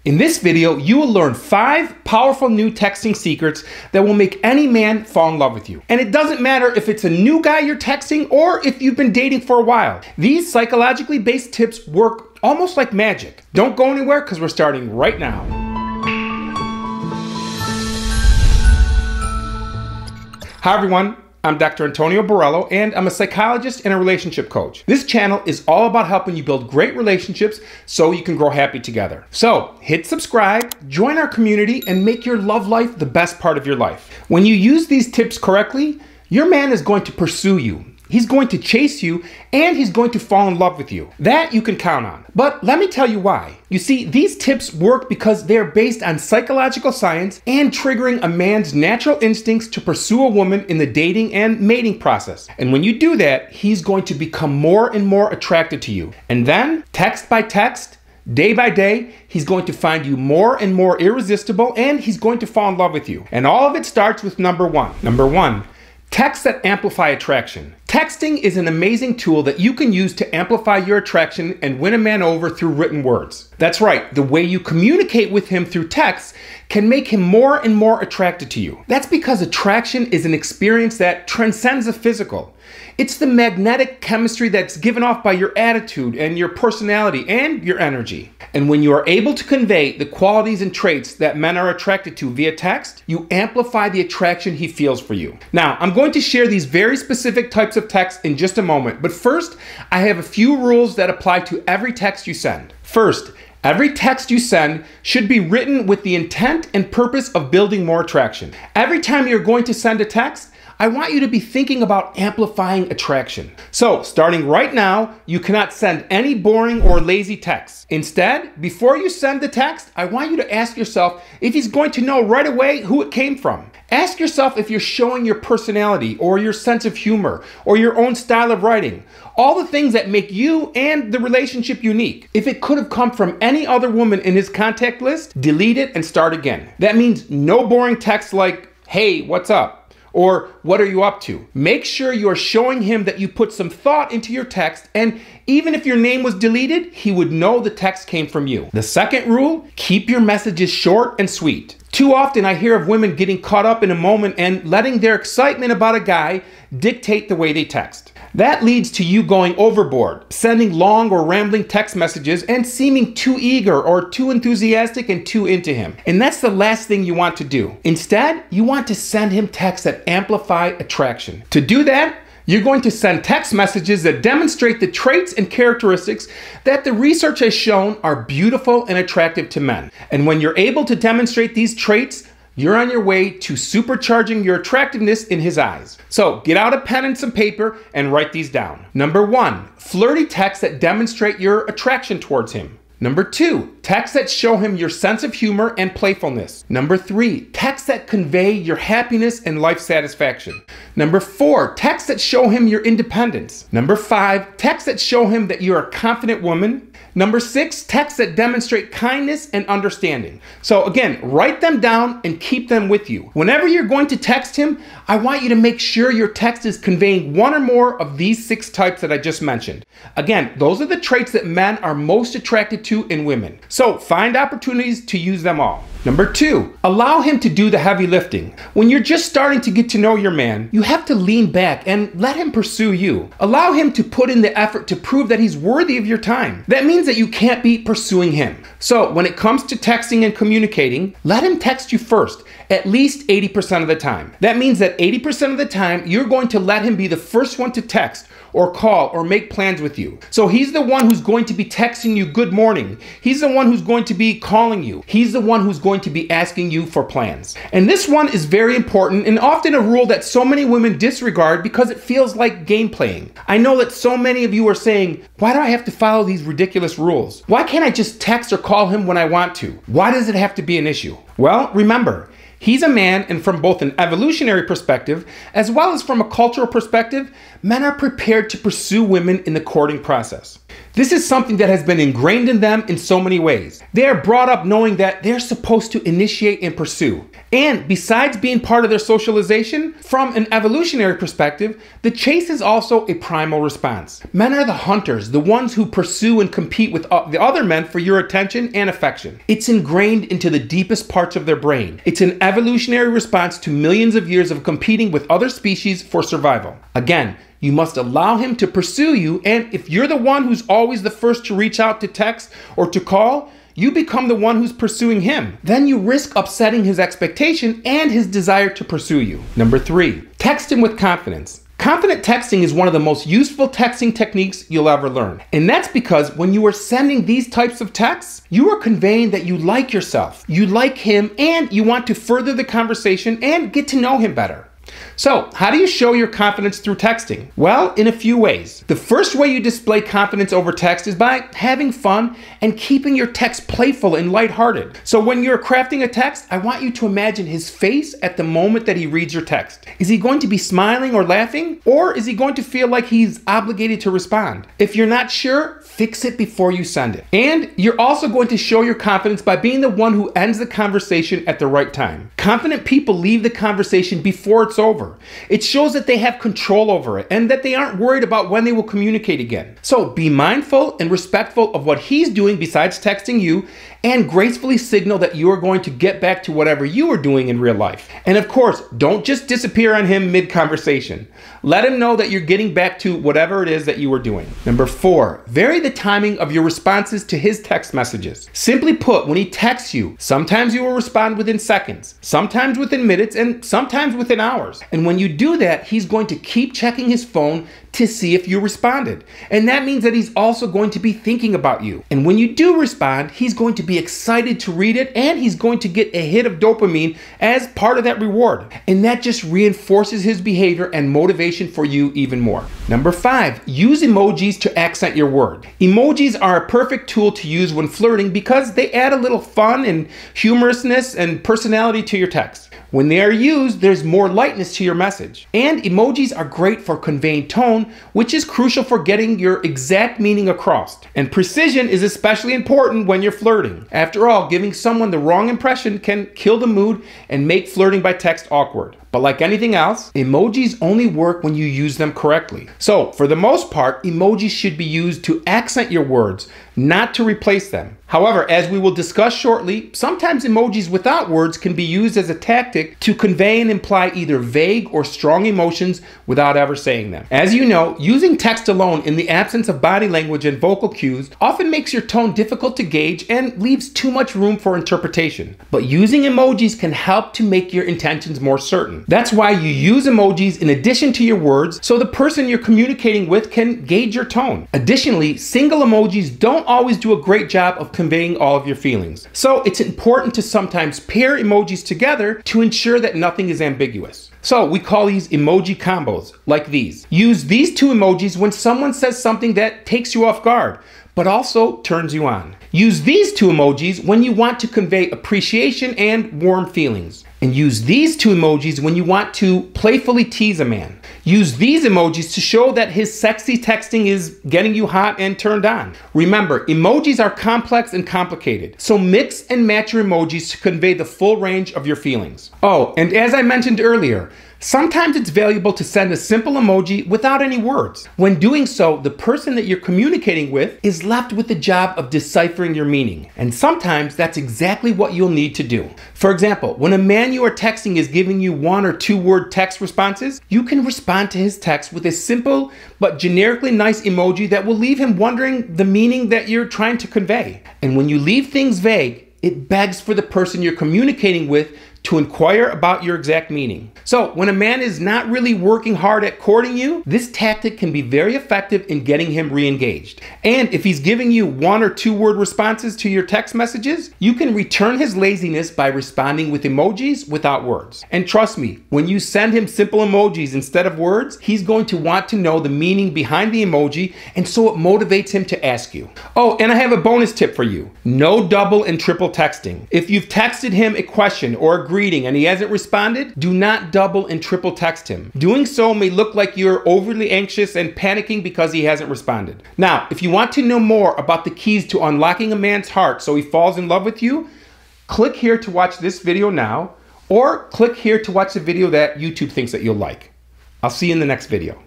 In this video, you will learn 5 powerful new texting secrets that will make any man fall in love with you. And it doesn't matter if it's a new guy you're texting or if you've been dating for a while. These psychologically based tips work almost like magic. Don't go anywhere because we're starting right now. Hi everyone. I'm Dr. Antonio Borrello, and I'm a psychologist and a relationship coach. This channel is all about helping you build great relationships so you can grow happy together. So hit subscribe, join our community, and make your love life the best part of your life. When you use these tips correctly, your man is going to pursue you. He's going to chase you, and he's going to fall in love with you. That you can count on. But let me tell you why. You see, these tips work because they're based on psychological science and triggering a man's natural instincts to pursue a woman in the dating and mating process. And when you do that, he's going to become more and more attracted to you. And then, text by text, day by day, he's going to find you more and more irresistible, and he's going to fall in love with you. And all of it starts with number one. Number one, texts that amplify attraction. Texting is an amazing tool that you can use to amplify your attraction and win a man over through written words. That's right, the way you communicate with him through text can make him more and more attracted to you. That's because attraction is an experience that transcends the physical. It's the magnetic chemistry that's given off by your attitude and your personality and your energy. And when you are able to convey the qualities and traits that men are attracted to via text, you amplify the attraction he feels for you. Now, I'm going to share these very specific types of text in just a moment, but first, I have a few rules that apply to every text you send. First, every text you send should be written with the intent and purpose of building more attraction. Every time you're going to send a text, I want you to be thinking about amplifying attraction. So, starting right now, you cannot send any boring or lazy texts. Instead, before you send the text, I want you to ask yourself if he's going to know right away who it came from. Ask yourself if you're showing your personality or your sense of humor or your own style of writing. All the things that make you and the relationship unique. If it could have come from any other woman in his contact list, delete it and start again. That means no boring text like, "Hey, what's up?" or "What are you up to?" Make sure you're showing him that you put some thought into your text, and even if your name was deleted, he would know the text came from you. The second rule, keep your messages short and sweet. Too often I hear of women getting caught up in a moment and letting their excitement about a guy dictate the way they text. That leads to you going overboard, sending long or rambling text messages and seeming too eager or too enthusiastic and too into him. And that's the last thing you want to do. Instead, you want to send him texts that amplify attraction. To do that, you're going to send text messages that demonstrate the traits and characteristics that the research has shown are beautiful and attractive to men. And when you're able to demonstrate these traits, you're on your way to supercharging your attractiveness in his eyes. So get out a pen and some paper and write these down. Number 1, flirty texts that demonstrate your attraction towards him. Number 2, texts that show him your sense of humor and playfulness. Number 3, texts that convey your happiness and life satisfaction. Number 4, texts that show him your independence. Number 5, texts that show him that you're a confident woman. Number 6, texts that demonstrate kindness and understanding. So again, write them down and keep them with you. Whenever you're going to text him, I want you to make sure your text is conveying one or more of these 6 types that I just mentioned. Again, those are the traits that men are most attracted to in women. So find opportunities to use them all. Number 2, allow him to do the heavy lifting. When you're just starting to get to know your man, you have to lean back and let him pursue you. Allow him to put in the effort to prove that he's worthy of your time. That means that you can't be pursuing him. So when it comes to texting and communicating, let him text you first, at least 80% of the time. That means that 80% of the time, you're going to let him be the first one to text or call or make plans with you. So he's the one who's going to be texting you good morning. He's the one who's going to be calling you. He's the one who's going to be asking you for plans. And this one is very important and often a rule that so many women disregard because it feels like game playing. I know that so many of you are saying, why do I have to follow these ridiculous rules? Why can't I just text or call him when I want to? Why does it have to be an issue? Well, remember, he's a man, and from both an evolutionary perspective as well as from a cultural perspective, men are prepared to pursue women in the courting process. This is something that has been ingrained in them in so many ways. They are brought up knowing that they're supposed to initiate and pursue. And besides being part of their socialization, from an evolutionary perspective, the chase is also a primal response. Men are the hunters, the ones who pursue and compete with the other men for your attention and affection. It's ingrained into the deepest parts of their brain. It's an evolutionary response to millions of years of competing with other species for survival. Again, you must allow him to pursue you, and if you're the one who's always the first to reach out to text or to call, you become the one who's pursuing him. Then you risk upsetting his expectation and his desire to pursue you. Number 3, text him with confidence. Confident texting is one of the most useful texting techniques you'll ever learn. And that's because when you are sending these types of texts, you are conveying that you like yourself, you like him, and you want to further the conversation and get to know him better. So, how do you show your confidence through texting? Well, in a few ways. The first way you display confidence over text is by having fun and keeping your text playful and lighthearted. So when you're crafting a text, I want you to imagine his face at the moment that he reads your text. Is he going to be smiling or laughing? Or is he going to feel like he's obligated to respond? If you're not sure, fix it before you send it. And you're also going to show your confidence by being the one who ends the conversation at the right time. Confident people leave the conversation before it's over. It shows that they have control over it and that they aren't worried about when they will communicate again. So be mindful and respectful of what he's doing besides texting you, and gracefully signal that you are going to get back to whatever you are doing in real life. And of course, don't just disappear on him mid-conversation. Let him know that you're getting back to whatever it is that you were doing. Number 4, vary the timing of your responses to his text messages. Simply put, when he texts you, sometimes you will respond within seconds, sometimes within minutes, and sometimes within hours. And when you do that, he's going to keep checking his phone to see if you responded. And that means that he's also going to be thinking about you. And when you do respond, he's going to be excited to read it, and he's going to get a hit of dopamine as part of that reward. And that just reinforces his behavior and motivation for you even more. Number 5, use emojis to accent your word. Emojis are a perfect tool to use when flirting because they add a little fun and humorousness and personality to your text. When they are used, there's more lightness to your message. And emojis are great for conveying tone, which is crucial for getting your exact meaning across. And precision is especially important when you're flirting. After all, giving someone the wrong impression can kill the mood and make flirting by text awkward. But like anything else, emojis only work when you use them correctly. So, for the most part, emojis should be used to accent your words, not to replace them. However, as we will discuss shortly, sometimes emojis without words can be used as a tactic to convey and imply either vague or strong emotions without ever saying them. As you know, using text alone in the absence of body language and vocal cues often makes your tone difficult to gauge and leaves too much room for interpretation. But using emojis can help to make your intentions more certain. That's why you use emojis in addition to your words, so the person you're communicating with can gauge your tone. Additionally, single emojis don't always do a great job of conveying all of your feelings. So it's important to sometimes pair emojis together to ensure that nothing is ambiguous. So we call these emoji combos, like these. Use these two emojis when someone says something that takes you off guard, but also turns you on. Use these two emojis when you want to convey appreciation and warm feelings. And use these two emojis when you want to playfully tease a man. Use these emojis to show that his sexy texting is getting you hot and turned on. Remember, emojis are complex and complicated, so mix and match your emojis to convey the full range of your feelings. Oh, and as I mentioned earlier, sometimes it's valuable to send a simple emoji without any words. When doing so, the person that you're communicating with is left with the job of deciphering your meaning. And sometimes that's exactly what you'll need to do. For example, when a man you are texting is giving you 1 or 2 word text responses, you can respond to his text with a simple but generically nice emoji that will leave him wondering the meaning that you're trying to convey. And when you leave things vague, it begs for the person you're communicating with to inquire about your exact meaning. So when a man is not really working hard at courting you, this tactic can be very effective in getting him re-engaged. And if he's giving you 1 or 2 word responses to your text messages, you can return his laziness by responding with emojis without words. And trust me, when you send him simple emojis instead of words, he's going to want to know the meaning behind the emoji, and so it motivates him to ask you. Oh, and I have a bonus tip for you. No double and triple texting. If you've texted him a question or a reading and he hasn't responded, do not double and triple text him. Doing so may look like you're overly anxious and panicking because he hasn't responded. Now, if you want to know more about the keys to unlocking a man's heart so he falls in love with you, click here to watch this video now, or click here to watch the video that YouTube thinks that you'll like. I'll see you in the next video.